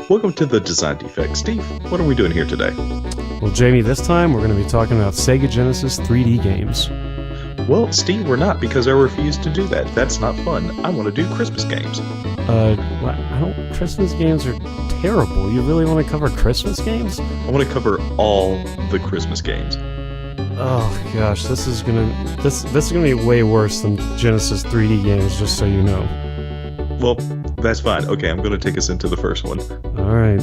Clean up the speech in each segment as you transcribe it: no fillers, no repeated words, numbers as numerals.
Welcome to the Design Defect. Steve, what are we doing here today? Well, Jamie, this time we're going to be talking about Sega Genesis 3D games. Well, Steve, we're not, because I refuse to do that. That's not fun. I want to do Christmas games. Christmas games are terrible. You really want to cover Christmas games? I want to cover all the Christmas games. Oh gosh, this is gonna be way worse than Genesis 3D games, just so you know. Well, that's fine. Okay, I'm going to take us into the first one. Alright.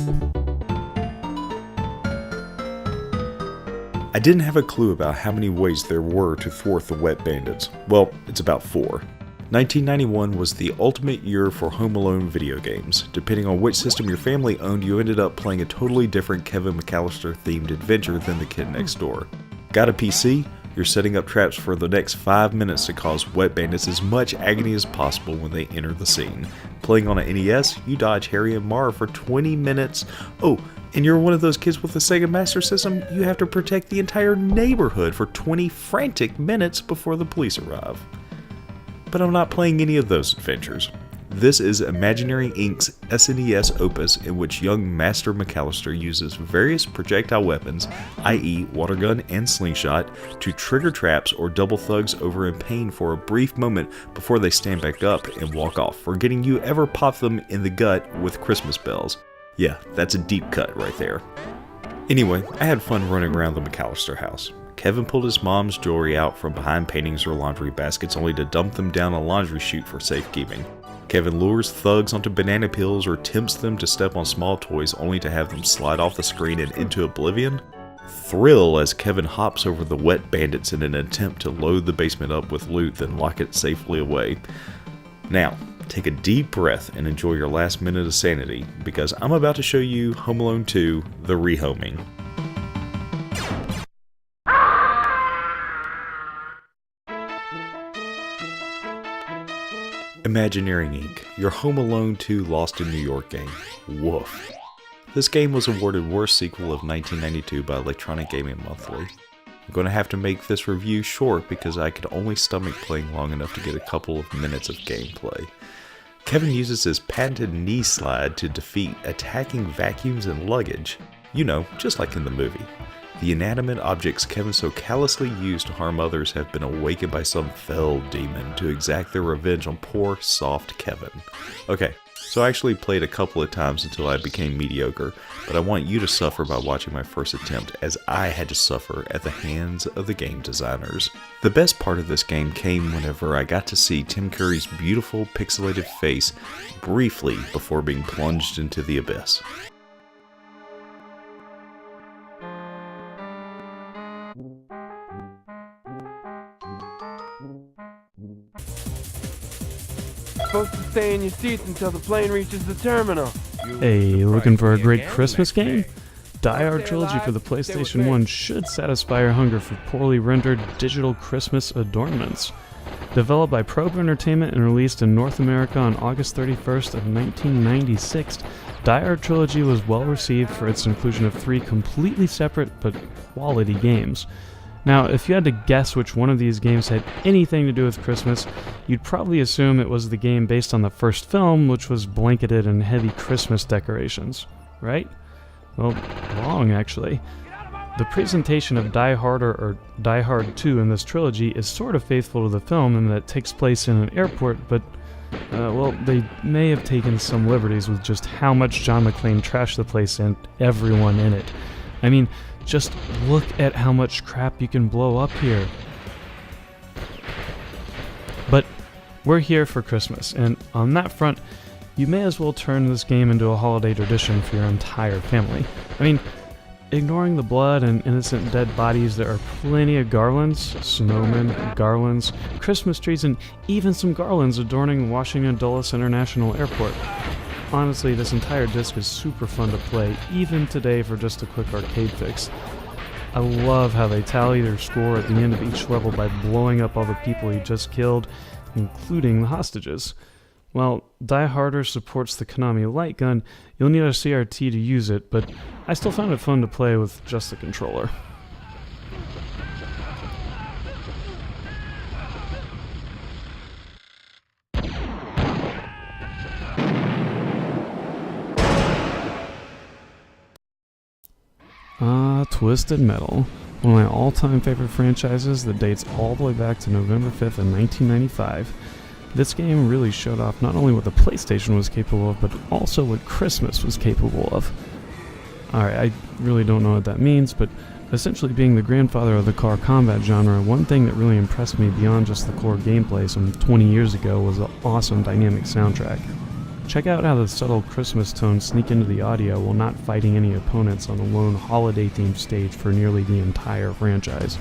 I didn't have a clue about how many ways there were to thwart the wet bandits. Well, it's about 4. 1991 was the ultimate year for Home Alone video games. Depending on which system your family owned, you ended up playing a totally different Kevin McAllister themed adventure than the kid next door. Got a PC? You're setting up traps for the next 5 minutes to cause wet bandits as much agony as possible when they enter the scene. Playing on an NES, you dodge Harry and Mara for 20 minutes. Oh, and you're one of those kids with a Sega Master System, you have to protect the entire neighborhood for 20 frantic minutes before the police arrive. But I'm not playing any of those adventures. This is Imaginary Inc.'s SNES opus in which young Master McAllister uses various projectile weapons, i.e. water gun and slingshot, to trigger traps or double thugs over in pain for a brief moment before they stand back up and walk off, forgetting you ever pop them in the gut with Christmas bells. Yeah, that's a deep cut right there. Anyway, I had fun running around the McAllister house. Kevin pulled his mom's jewelry out from behind paintings or laundry baskets only to dump them down a laundry chute for safekeeping. Kevin lures thugs onto banana peels or tempts them to step on small toys only to have them slide off the screen and into oblivion. Thrill as Kevin hops over the wet bandits in an attempt to load the basement up with loot then lock it safely away. Now, take a deep breath and enjoy your last minute of sanity, because I'm about to show you Home Alone 2, The Rehoming. Imagineering Inc., your Home Alone 2 Lost in New York game. Woof. This game was awarded Worst Sequel of 1992 by Electronic Gaming Monthly. I'm going to have to make this review short because I could only stomach playing long enough to get a couple of minutes of gameplay. Kevin uses his patented knee slide to defeat attacking vacuums and luggage. You know, just like in the movie. The inanimate objects Kevin so callously used to harm others have been awakened by some fell demon to exact their revenge on poor, soft Kevin. Okay, so I actually played a couple of times until I became mediocre, but I want you to suffer by watching my first attempt as I had to suffer at the hands of the game designers. The best part of this game came whenever I got to see Tim Curry's beautiful pixelated face briefly before being plunged into the abyss. Supposed to stay in your seats until the plane reaches the terminal. Hey, looking for a great Christmas game? Die Hard Trilogy for the PlayStation 1 should satisfy your hunger for poorly rendered digital Christmas adornments. Developed by Probe Entertainment and released in North America on August 31st of 1996, Die Hard Trilogy was well received for its inclusion of 3 completely separate but quality games. Now, if you had to guess which one of these games had anything to do with Christmas, you'd probably assume it was the game based on the first film, which was blanketed in heavy Christmas decorations, right? Well, wrong actually. The presentation of Die Harder or Die Hard 2 in this trilogy is sort of faithful to the film in that it takes place in an airport, but they may have taken some liberties with just how much John McClane trashed the place and everyone in it. I mean, just look at how much crap you can blow up here. But we're here for Christmas, and on that front, you may as well turn this game into a holiday tradition for your entire family. I mean, ignoring the blood and innocent dead bodies, there are plenty of garlands, snowmen, garlands, Christmas trees, and even some garlands adorning Washington Dulles International Airport. Honestly, this entire disc is super fun to play, even today for just a quick arcade fix. I love how they tally their score at the end of each level by blowing up all the people you just killed, including the hostages. While Die Harder supports the Konami light gun, you'll need a CRT to use it, but I still found it fun to play with just the controller. Twisted Metal. One of my all-time favorite franchises that dates all the way back to November 5th of 1995. This game really showed off not only what the PlayStation was capable of, but also what Christmas was capable of. Alright, I really don't know what that means, but essentially being the grandfather of the car combat genre, one thing that really impressed me beyond just the core gameplay some 20 years ago was the awesome dynamic soundtrack. Check out how the subtle Christmas tones sneak into the audio while not fighting any opponents on a lone holiday-themed stage for nearly the entire franchise.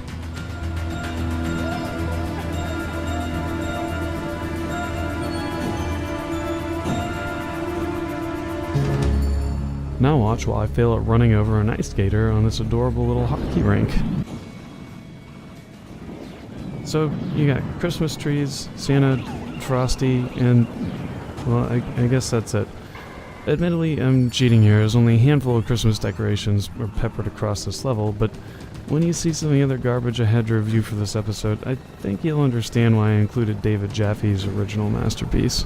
Now watch while I fail at running over an ice skater on this adorable little hockey rink. So, you got Christmas trees, Santa, Frosty, and, well, I guess that's it. Admittedly, I'm cheating here, as only a handful of Christmas decorations are peppered across this level, but when you see some of the other garbage I had to review for this episode, I think you'll understand why I included David Jaffe's original masterpiece.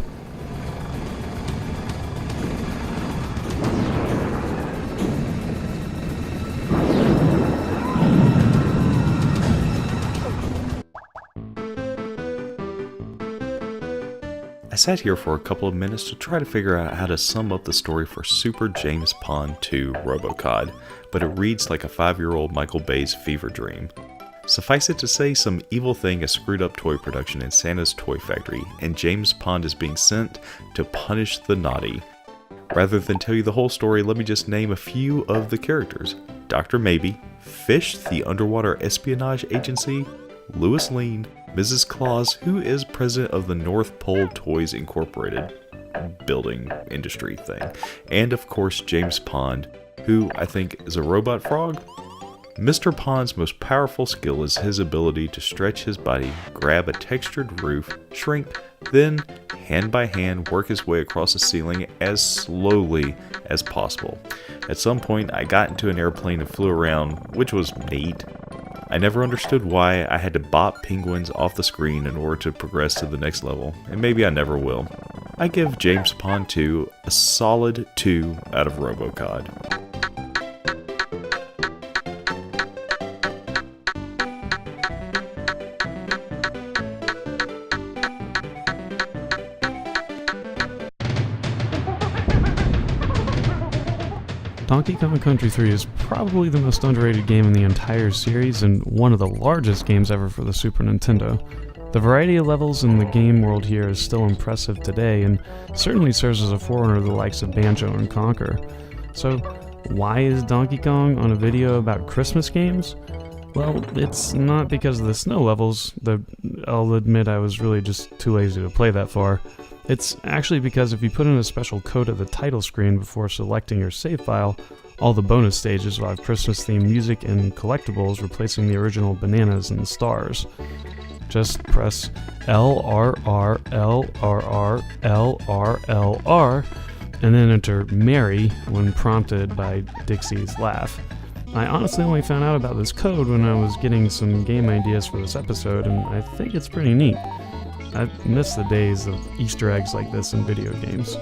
I sat here for a couple of minutes to try to figure out how to sum up the story for Super James Pond 2 Robocod, but it reads like a 5-year-old Michael Bay's fever dream. Suffice it to say, some evil thing has screwed up toy production in Santa's toy factory, and James Pond is being sent to punish the naughty. Rather than tell you the whole story, let me just name a few of the characters. Dr. Maybe, Fish, the underwater espionage agency, Louis Lean, Mrs. Claus, who is president of the North Pole Toys Incorporated building industry thing, and of course James Pond, who I think is a robot frog. Mr. Pond's most powerful skill is his ability to stretch his body, grab a textured roof, shrink, then hand by hand work his way across the ceiling as slowly as possible. At some point I got into an airplane and flew around, which was neat. I never understood why I had to bop penguins off the screen in order to progress to the next level, and maybe I never will. I give James Pond 2 a solid 2 out of Robocod. Donkey Kong Country 3 is probably the most underrated game in the entire series and one of the largest games ever for the Super Nintendo. The variety of levels in the game world here is still impressive today and certainly serves as a forerunner of the likes of Banjo and Conquer. So, why is Donkey Kong on a video about Christmas games? Well, it's not because of the snow levels, though I'll admit I was really just too lazy to play that far. It's actually because if you put in a special code at the title screen before selecting your save file, all the bonus stages will have Christmas-themed music and collectibles replacing the original bananas and stars. Just press LRR, LRR, LRLR, and then enter Merry when prompted by Dixie's Laugh. I honestly only found out about this code when I was getting some game ideas for this episode, and I think it's pretty neat. I miss the days of Easter eggs like this in video games.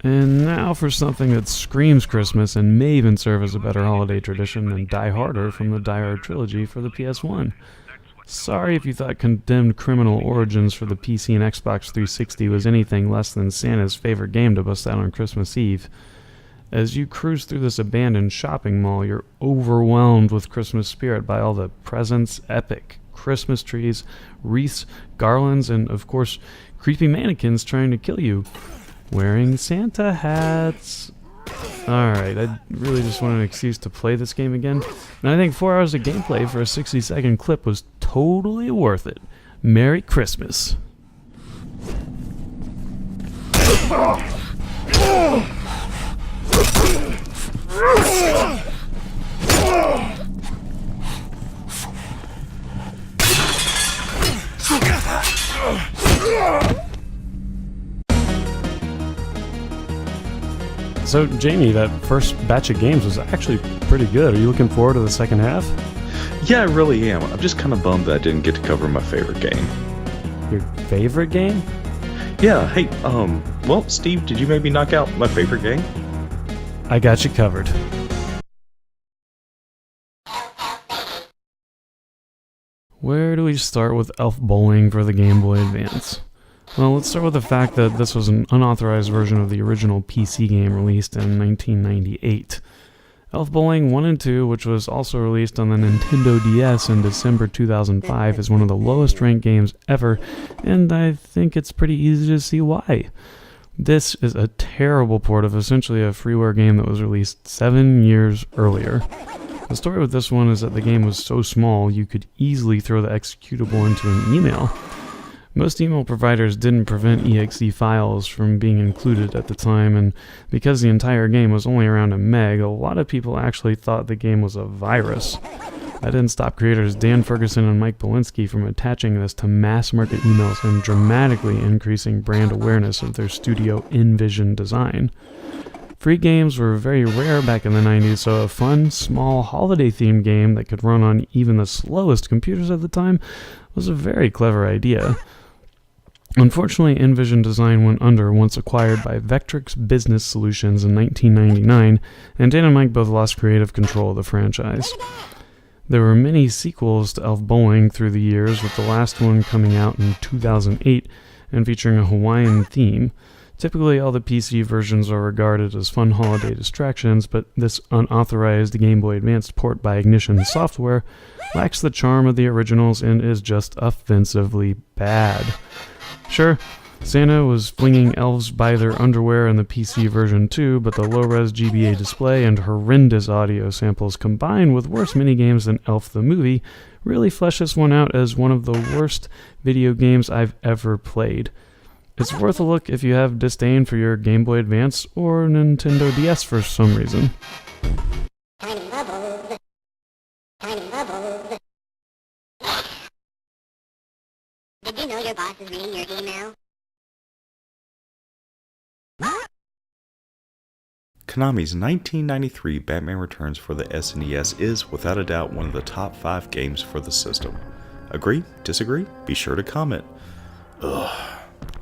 And now for something that screams Christmas and may even serve as a better holiday tradition than Die Harder from the Die Hard Trilogy for the PS1. Sorry if you thought Condemned Criminal Origins for the PC and Xbox 360 was anything less than Santa's favorite game to bust out on Christmas Eve. As you cruise through this abandoned shopping mall, you're overwhelmed with Christmas spirit by all the presents, epic Christmas trees, wreaths, garlands, and of course, creepy mannequins trying to kill you, wearing Santa hats. Alright, I really just want an excuse to play this game again, and I think 4 hours of gameplay for a 60-second clip was totally worth it. Merry Christmas. So, Jamie, that first batch of games was actually pretty good. Are you looking forward to the second half? Yeah, I really am. I'm just kind of bummed that I didn't get to cover my favorite game. Your favorite game? Yeah, hey, well, Steve, did you maybe knock out my favorite game? I got you covered. Where do we start with Elf Bowling for the Game Boy Advance? Well, let's start with the fact that this was an unauthorized version of the original PC game released in 1998. Elf Bowling 1 and 2, which was also released on the Nintendo DS in December 2005, is one of the lowest ranked games ever, and I think it's pretty easy to see why. This is a terrible port of essentially a freeware game that was released 7 years earlier. The story with this one is that the game was so small you could easily throw the executable into an email. Most email providers didn't prevent exe files from being included at the time, and because the entire game was only around a meg, a lot of people actually thought the game was a virus. That didn't stop creators Dan Ferguson and Mike Polinsky from attaching this to mass-market emails and dramatically increasing brand awareness of their studio InVision design. Free games were very rare back in the 90s, so a fun, small, holiday-themed game that could run on even the slowest computers at the time was a very clever idea. Unfortunately, InVision Design went under once acquired by Vectrix Business Solutions in 1999, and Dan and Mike both lost creative control of the franchise. There were many sequels to Elf Bowling through the years, with the last one coming out in 2008 and featuring a Hawaiian theme. Typically, all the PC versions are regarded as fun holiday distractions, but this unauthorized Game Boy Advance port by Ignition Software lacks the charm of the originals and is just offensively bad. Sure, Santa was flinging elves by their underwear in the PC version too, but the low-res GBA display and horrendous audio samples combined with worse minigames than Elf the Movie really flesh this one out as one of the worst video games I've ever played. It's worth a look if you have disdain for your Game Boy Advance or Nintendo DS for some reason. Tiny bubbles. Tiny bubbles. Did you know your boss is reading your email? Konami's 1993 Batman Returns for the SNES is, without a doubt, one of the top 5 games for the system. Agree? Disagree? Be sure to comment. Ugh.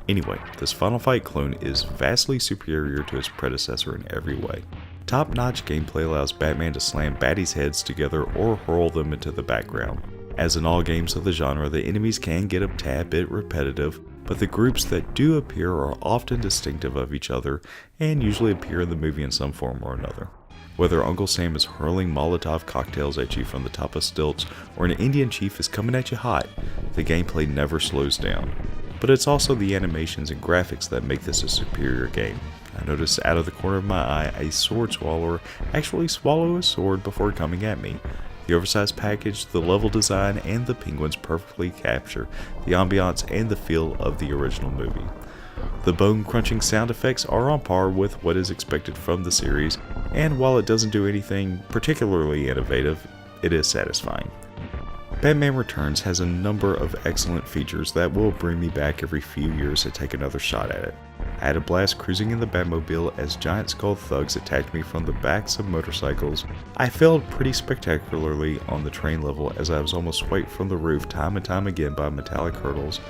Anyway, this Final Fight clone is vastly superior to its predecessor in every way. Top-notch gameplay allows Batman to slam baddies' heads together or hurl them into the background. As in all games of the genre, the enemies can get a tad bit repetitive, but the groups that do appear are often distinctive of each other and usually appear in the movie in some form or another. Whether Uncle Sam is hurling Molotov cocktails at you from the top of stilts or an Indian chief is coming at you hot, the gameplay never slows down. But it's also the animations and graphics that make this a superior game. I noticed out of the corner of my eye a sword swallower actually swallow a sword before coming at me. The oversized package, the level design, and the penguins perfectly capture the ambiance and the feel of the original movie. The bone-crunching sound effects are on par with what is expected from the series, and while it doesn't do anything particularly innovative, it is satisfying. Batman Returns has a number of excellent features that will bring me back every few years to take another shot at it. I had a blast cruising in the Batmobile as giant skull thugs attacked me from the backs of motorcycles. I failed pretty spectacularly on the train level as I was almost swiped from the roof time and time again by metallic hurdles,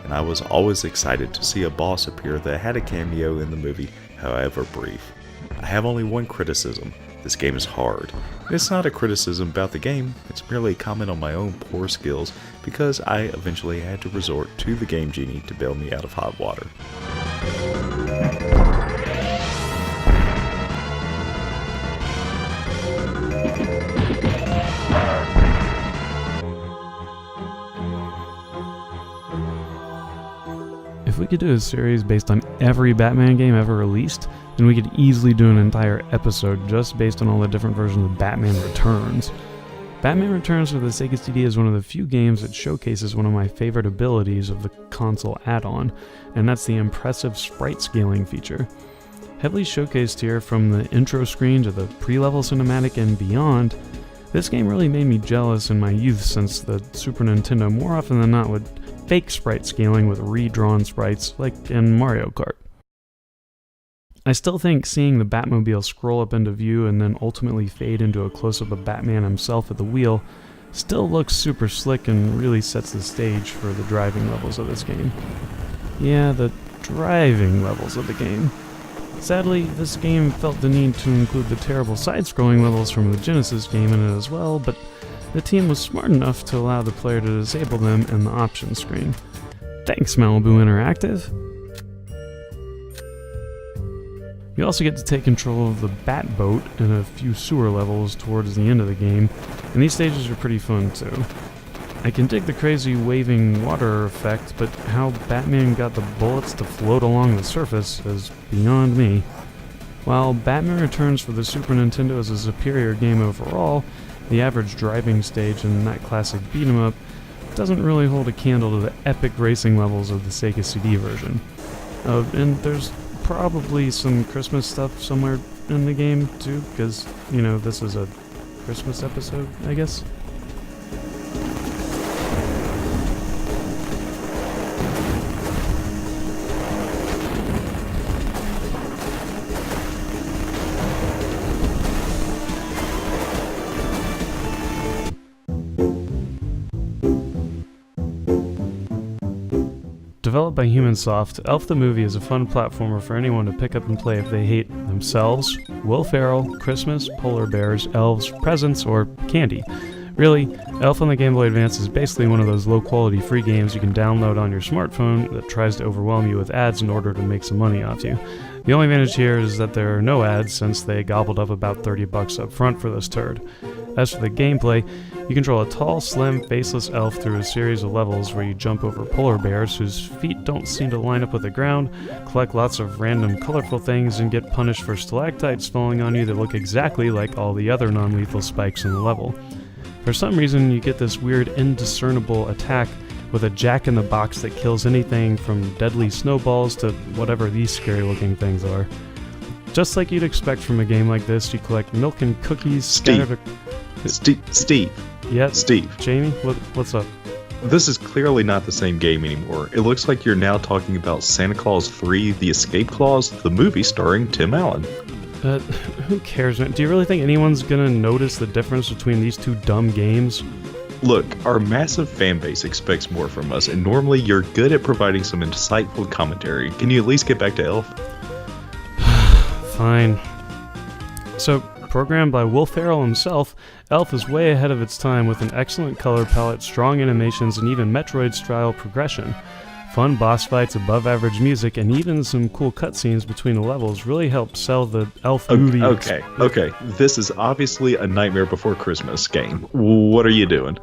and I was always excited to see a boss appear that had a cameo in the movie, however brief. I have only one criticism. This game is hard. It's not a criticism about the game, it's merely a comment on my own poor skills because I eventually had to resort to the Game Genie to bail me out of hot water. If we could do a series based on every Batman game ever released, then we could easily do an entire episode just based on all the different versions of Batman Returns. Batman Returns for the Sega CD is one of the few games that showcases one of my favorite abilities of the console add-on, and that's the impressive sprite scaling feature. Heavily showcased here from the intro screen to the pre-level cinematic and beyond, this game really made me jealous in my youth since the Super Nintendo more often than not would fake sprite scaling with redrawn sprites like in Mario Kart. I still think seeing the Batmobile scroll up into view and then ultimately fade into a close-up of Batman himself at the wheel still looks super slick and really sets the stage for the driving levels of this game. Yeah, the driving levels of the game. Sadly, this game felt the need to include the terrible side-scrolling levels from the Genesis game in it as well, but the team was smart enough to allow the player to disable them in the options screen. Thanks, Malibu Interactive! You also get to take control of the Bat Boat in a few sewer levels towards the end of the game, and these stages are pretty fun too. I can dig the crazy waving water effect, but how Batman got the bullets to float along the surface is beyond me. While Batman Returns for the Super Nintendo is a superior game overall, the average driving stage in that classic beat-em-up doesn't really hold a candle to the epic racing levels of the Sega CD version. And there's probably some Christmas stuff somewhere in the game too, because, you know, this is a Christmas episode, I guess. Developed by Humansoft, Elf the Movie is a fun platformer for anyone to pick up and play if they hate themselves, Will Ferrell, Christmas, polar bears, elves, presents, or candy. Really, Elf on the Game Boy Advance is basically one of those low-quality free games you can download on your smartphone that tries to overwhelm you with ads in order to make some money off you. The only advantage here is that there are no ads since they gobbled up about $30 up front for this turd. As for the gameplay, you control a tall, slim, faceless elf through a series of levels where you jump over polar bears whose feet don't seem to line up with the ground, collect lots of random colorful things, and get punished for stalactites falling on you that look exactly like all the other non-lethal spikes in the level. For some reason, you get this weird indiscernible attack with a jack-in-the-box that kills anything from deadly snowballs to whatever these scary-looking things are. Just like you'd expect from a game like this, you collect milk and cookies scattered... Steve. Yeah, Steve. Jamie, what's up? This is clearly not the same game anymore. It looks like you're now talking about Santa Claus 3: The Escape Clause, the movie starring Tim Allen. Who cares, man? Do you really think anyone's gonna notice the difference between these two dumb games? Look, our massive fan base expects more from us, and normally you're good at providing some insightful commentary. Can you at least get back to Elf? Fine. So, programmed by Will Ferrell himself, Elf is way ahead of its time with an excellent color palette, strong animations, and even Metroid-style progression. Fun boss fights, above-average music, and even some cool cutscenes between the levels really help sell the Elf movie. Okay. This is obviously a Nightmare Before Christmas game. What are you doing?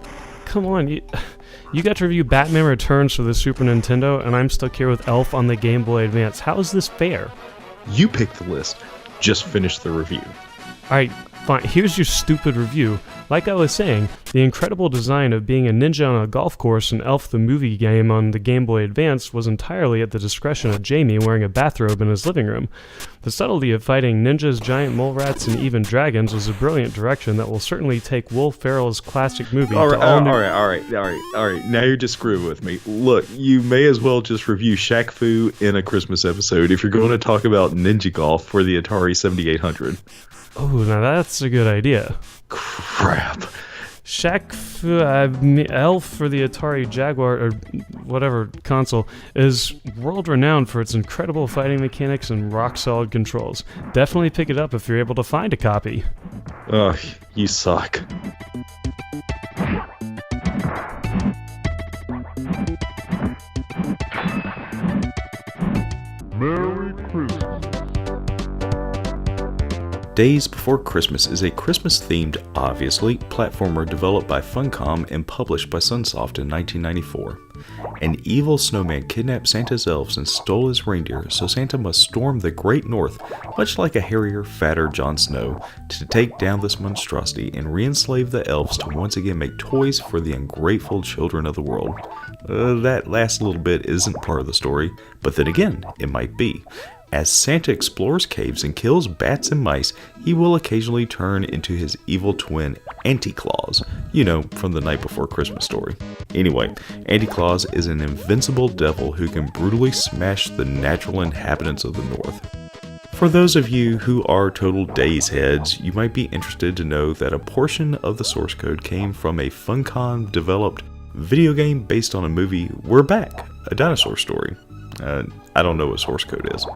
Come on, you got to review Batman Returns for the Super Nintendo, and I'm stuck here with Elf on the Game Boy Advance. How is this fair? You picked the list. Just finish the review. Alright, fine. Here's your stupid review. Like I was saying, the incredible design of being a ninja on a golf course in Elf the Movie game on the Game Boy Advance was entirely at the discretion of Jamie wearing a bathrobe in his living room. The subtlety of fighting ninjas, giant mole rats, and even dragons was a brilliant direction that will certainly take Will Ferrell's classic movie to all new... All right. Now you're just screwing with me. Look, you may as well just review Shaq Fu in a Christmas episode if you're going to talk about ninja golf for the Atari 7800. Oh, now that's a good idea. Crap. Elf for the Atari Jaguar, or whatever console, is world-renowned for its incredible fighting mechanics and rock-solid controls. Definitely pick it up if you're able to find a copy. Ugh, you suck. Merry Christmas. Days Before Christmas is a Christmas-themed, obviously, platformer developed by Funcom and published by Sunsoft in 1994. An evil snowman kidnapped Santa's elves and stole his reindeer, so Santa must storm the Great North, much like a hairier, fatter Jon Snow, to take down this monstrosity and re-enslave the elves to once again make toys for the ungrateful children of the world. That last little bit isn't part of the story, but then again, it might be. As Santa explores caves and kills bats and mice, he will occasionally turn into his evil twin, Auntie Claus, from the Night Before Christmas story. Anyway, Auntie Claus is an invincible devil who can brutally smash the natural inhabitants of the North. For those of you who are total days heads, you might be interested to know that a portion of the source code came from a Funcom developed video game based on a movie, We're Back, a dinosaur story. I don't know what source code is.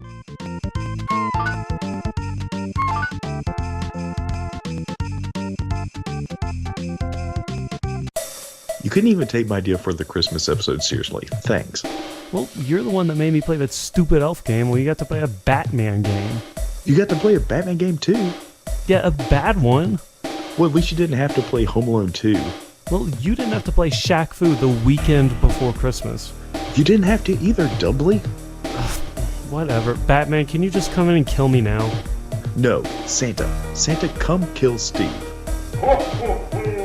You couldn't even take my idea for the Christmas episode seriously. Thanks. Well, you're the one that made me play that stupid elf game where you got to play a Batman game. You got to play a Batman game too? Yeah, a bad one. Well, at least you didn't have to play Home Alone 2. Well, you didn't have to play Shaq Fu the weekend before Christmas. You didn't have to either, Doubly. Whatever. Batman, can you just come in and kill me now? No, Santa. Santa, come kill Steve. Ho, ho, ho!